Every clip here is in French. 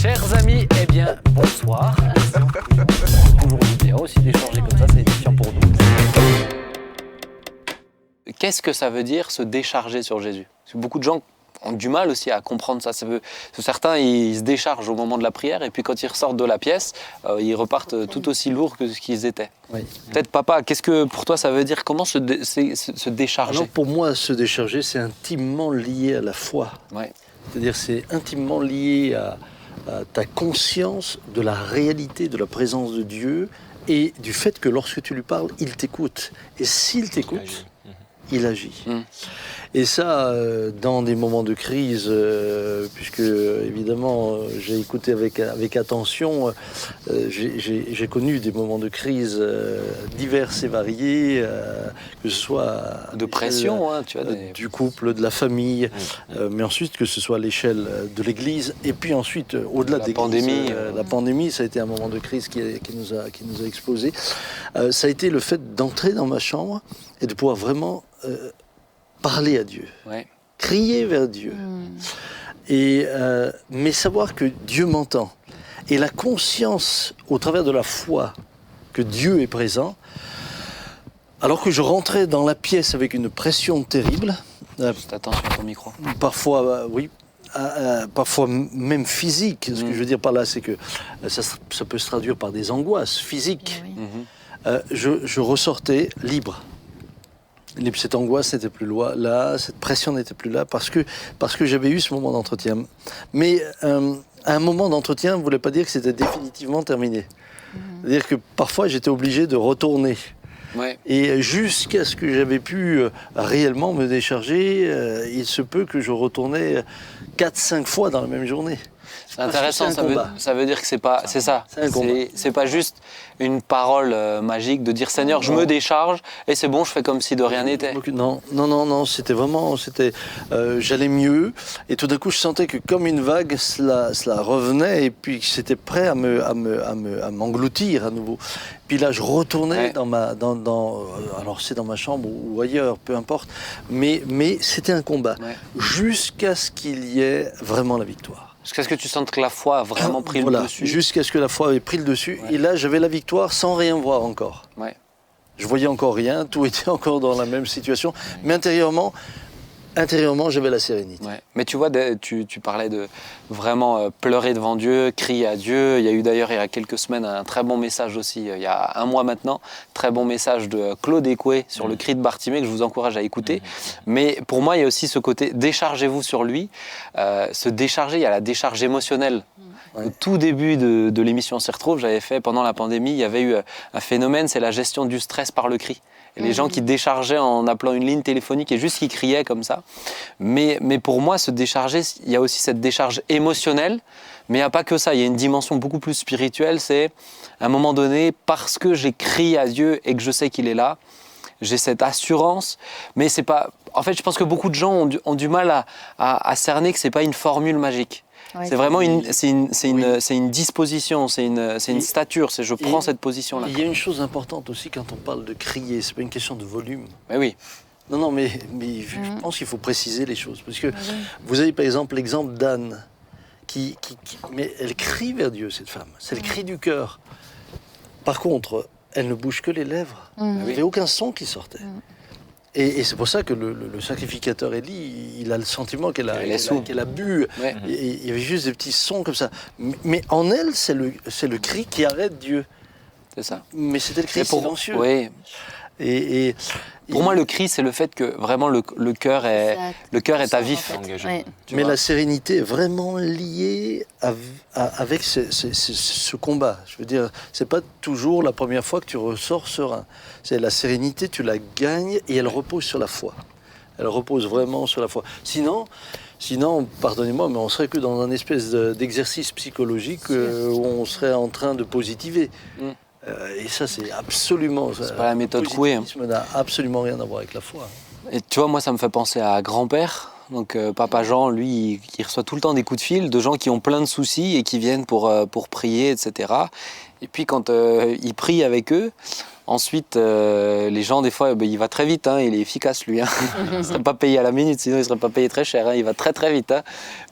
Chers amis, eh bien, bonsoir. Toujours bien aussi d'échanger comme ça, c'est édifiant pour nous. Qu'est-ce que ça veut dire se décharger sur Jésus? Parce que beaucoup de gens ont du mal aussi à comprendre ça. Certains, ils se déchargent au moment de la prière et puis quand ils ressortent de la pièce, ils repartent tout aussi lourds que ce qu'ils étaient. Oui. Peut-être papa, qu'est-ce que pour toi ça veut dire? Comment se décharger? Alors pour moi, se décharger, c'est intimement lié à la foi. Ouais. C'est-à-dire c'est intimement lié à ta conscience de la réalité de la présence de Dieu et du fait que lorsque tu lui parles, il t'écoute. Et s'il t'écoute, il agit. Et ça, dans des moments de crise, puisque évidemment j'ai écouté avec attention, j'ai connu des moments de crise divers et variés, que ce soit de pression, tu vois, du couple, de la famille, mais ensuite que ce soit à l'échelle de l'Église, et puis ensuite au-delà de l'Église, la pandémie, ça a été un moment de crise qui nous a explosé. Ça a été le fait d'entrer dans ma chambre et de pouvoir vraiment parler à Dieu, crier vers Dieu, mais savoir que Dieu m'entend. Et la conscience, au travers de la foi, que Dieu est présent, alors que je rentrais dans la pièce avec une pression terrible, Juste attention à ton micro. parfois, parfois même physique. Ce que je veux dire par là, c'est que ça peut se traduire par des angoisses physiques. Je ressortais libre. Cette angoisse n'était plus là, cette pression n'était plus là, parce que j'avais eu ce moment d'entretien. Mais un moment d'entretien ne voulait pas dire que c'était définitivement terminé. C'est-à-dire que parfois j'étais obligé de retourner. Et jusqu'à ce que j'avais pu réellement me décharger, il se peut que je retournais 4-5 fois dans la même journée. C'est intéressant, ça veut dire que c'est pas juste une parole magique de dire Seigneur, je me décharge et c'est bon, je fais comme si de rien n'était. Non, c'était vraiment, j'allais mieux et tout d'un coup je sentais que comme une vague, cela revenait et puis c'était prêt à m'engloutir à nouveau. Puis là je retournais alors c'est dans ma chambre ou ailleurs, peu importe, mais c'était un combat jusqu'à ce qu'il y ait vraiment la victoire. Jusqu'à ce que tu sentes que la foi a vraiment pris le dessus. Jusqu'à ce que la foi ait pris le dessus. Et là, j'avais la victoire sans rien voir encore. Je voyais encore rien, tout était encore dans la même situation. Mais intérieurement, j'avais la sérénité. Mais tu vois, tu parlais de vraiment pleurer devant Dieu, crier à Dieu. Il y a eu d'ailleurs, il y a quelques semaines, un très bon message aussi, il y a un mois maintenant, très bon message de Claude Écoué sur le cri de Bartimée que je vous encourage à écouter. Mais pour moi, il y a aussi ce côté, déchargez-vous sur lui. Se décharger, il y a la décharge émotionnelle. Au tout début de l'émission On s'y retrouve, j'avais fait, pendant la pandémie, il y avait eu un phénomène, c'est la gestion du stress par le cri. Et les gens qui déchargeaient en appelant une ligne téléphonique et juste qui criaient comme ça. Mais pour moi, se décharger, il y a aussi cette décharge émotionnelle, mais il n'y a pas que ça, il y a une dimension beaucoup plus spirituelle, c'est à un moment donné, parce que j'ai crié à Dieu et que je sais qu'il est là, j'ai cette assurance, mais c'est pas... En fait, je pense que beaucoup de gens ont du mal à cerner que c'est pas une formule magique. C'est vraiment une disposition, c'est une stature, je prends cette position-là. Il y a une chose importante aussi quand on parle de crier, c'est pas une question de volume. Mais oui. Non, mais je pense qu'il faut préciser les choses. Parce que vous avez par exemple l'exemple d'Anne, mais elle crie vers Dieu, cette femme. C'est le cri du cœur. Par contre, elle ne bouge que les lèvres. Il n'y avait aucun son qui sortait. Et c'est pour ça que le sacrificateur Élie, il a le sentiment qu'elle a bu. Et il y avait juste des petits sons comme ça. Mais en elle, c'est le cri qui arrête Dieu. C'est ça. Mais c'était le cri silencieux. Oui. Pour moi, le cri, c'est le fait que vraiment le cœur est à vif. Mais la sérénité est vraiment liée avec ce combat. Je veux dire, c'est pas toujours la première fois que tu ressors serein. C'est la sérénité, tu la gagnes et elle repose sur la foi. Elle repose vraiment sur la foi. Sinon, pardonnez-moi, mais on serait que dans un espèce d'exercice psychologique où on serait en train de positiver. Et ça, c'est absolument... C'est pas la méthode Coué. Le positivisme n'a absolument rien à voir avec la foi. Et tu vois, moi, ça me fait penser à grand-père. Donc, papa Jean, lui, il reçoit tout le temps des coups de fil de gens qui ont plein de soucis et qui viennent pour prier, etc. Et puis, quand il prie avec eux, ensuite, les gens, des fois, il va très vite. Il est efficace, lui. Il ne serait pas payé à la minute, sinon il ne serait pas payé très cher. Il va très, très vite.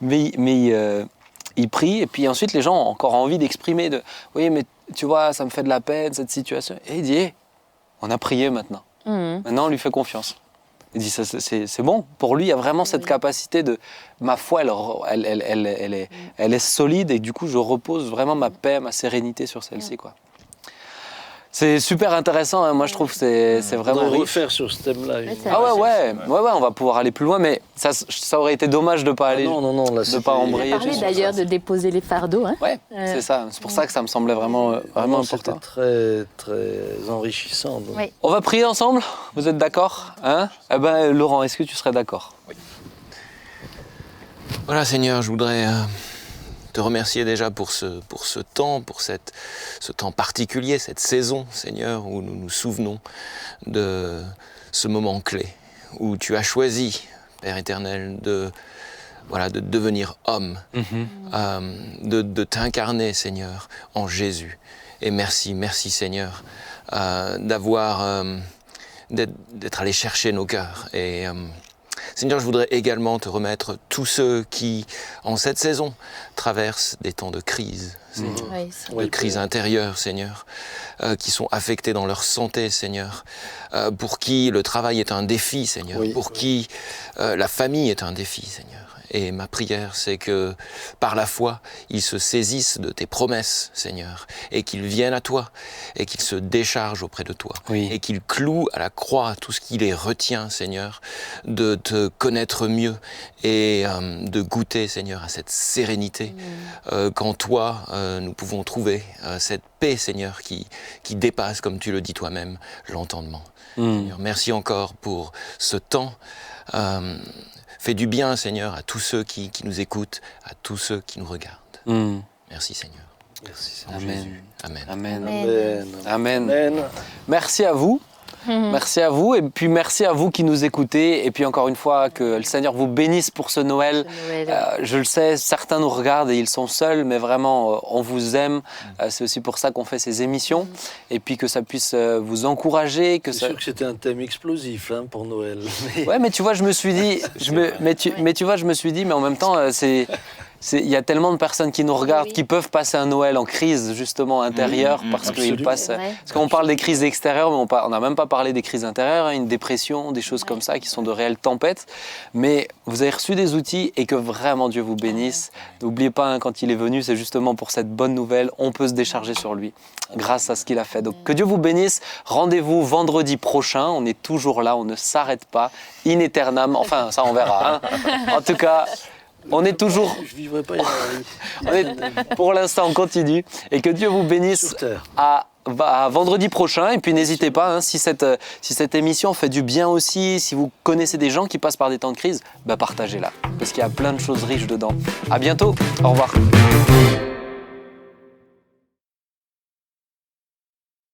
Mais il prie, et puis ensuite les gens ont encore envie d'exprimer oui, mais tu vois, ça me fait de la peine, cette situation. Et il dit, hey, on a prié maintenant. Maintenant, on lui fait confiance. Il dit, c'est bon. Pour lui, il y a vraiment cette capacité de... Ma foi, elle est solide, et du coup, je repose vraiment ma paix, ma sérénité sur celle-ci, quoi. C'est super intéressant, hein. Moi je trouve que c'est vraiment On va riche. refaire sur ce thème-là. Ouais, on va pouvoir aller plus loin, mais ça aurait été dommage de ne pas aller, non, là, de pas embrayer. On a parlé d'ailleurs de déposer les fardeaux. Hein. Ouais, c'est ça. C'est pour ça que ça me semblait vraiment important. C'était très, très enrichissant. Donc. Oui. On va prier ensemble. Vous êtes d'accord, hein? Eh ben, Laurent, est-ce que tu serais d'accord? Oui. Voilà, Seigneur, je voudrais te remercier déjà pour ce temps, pour ce temps particulier, cette saison, Seigneur, où nous nous souvenons de ce moment clé, où tu as choisi, Père éternel, de devenir homme, de t'incarner, Seigneur, en Jésus. Et merci Seigneur, d'être allé chercher nos cœurs. Et Seigneur, je voudrais également te remettre tous ceux qui, en cette saison, traversent des temps de crise, Seigneur, de crise intérieure, Seigneur, qui sont affectés dans leur santé, Seigneur, pour qui le travail est un défi, Seigneur, pour qui la famille est un défi, Seigneur. Et ma prière, c'est que par la foi, ils se saisissent de tes promesses, Seigneur, et qu'ils viennent à toi, et qu'ils se déchargent auprès de toi, et qu'ils clouent à la croix tout ce qui les retient, Seigneur, de te connaître mieux et de goûter, Seigneur, à cette sérénité qu'en toi, nous pouvons trouver cette paix, Seigneur, qui dépasse, comme tu le dis toi-même, l'entendement. Seigneur, merci encore pour ce temps. Fais du bien, Seigneur, à tous ceux qui nous écoutent, à tous ceux qui nous regardent. Merci, Seigneur. Merci, Seigneur. Amen. Jésus. Amen. Amen. Amen. Amen. Merci à vous. Merci à vous, et puis merci à vous qui nous écoutez, et puis encore une fois que le Seigneur vous bénisse pour ce Noël. Je le sais, certains nous regardent et ils sont seuls, mais vraiment on vous aime. C'est aussi pour ça qu'on fait ces émissions, et puis que ça puisse vous encourager. C'est sûr que c'était un thème explosif pour Noël. Ouais, mais tu vois, je me suis dit, mais en même temps, il y a tellement de personnes qui nous regardent, qui peuvent passer un Noël en crise justement intérieure, parce qu'on parle des crises extérieures, mais on n'a même pas parlé des crises intérieures, une dépression, des choses comme ça qui sont de réelles tempêtes. Mais vous avez reçu des outils, et que vraiment Dieu vous bénisse. N'oubliez pas, quand il est venu, c'est justement pour cette bonne nouvelle. On peut se décharger sur lui grâce à ce qu'il a fait. Donc que Dieu vous bénisse. Rendez-vous vendredi prochain. On est toujours là, on ne s'arrête pas, in aeternam. Enfin, ça on verra. Hein. En tout cas, on est toujours... Je ne vivrai pas une Pour l'instant, on continue. Et que Dieu vous bénisse à vendredi prochain. Et puis n'hésitez pas, si cette émission fait du bien aussi, si vous connaissez des gens qui passent par des temps de crise, partagez-la. Parce qu'il y a plein de choses riches dedans. À bientôt. Au revoir.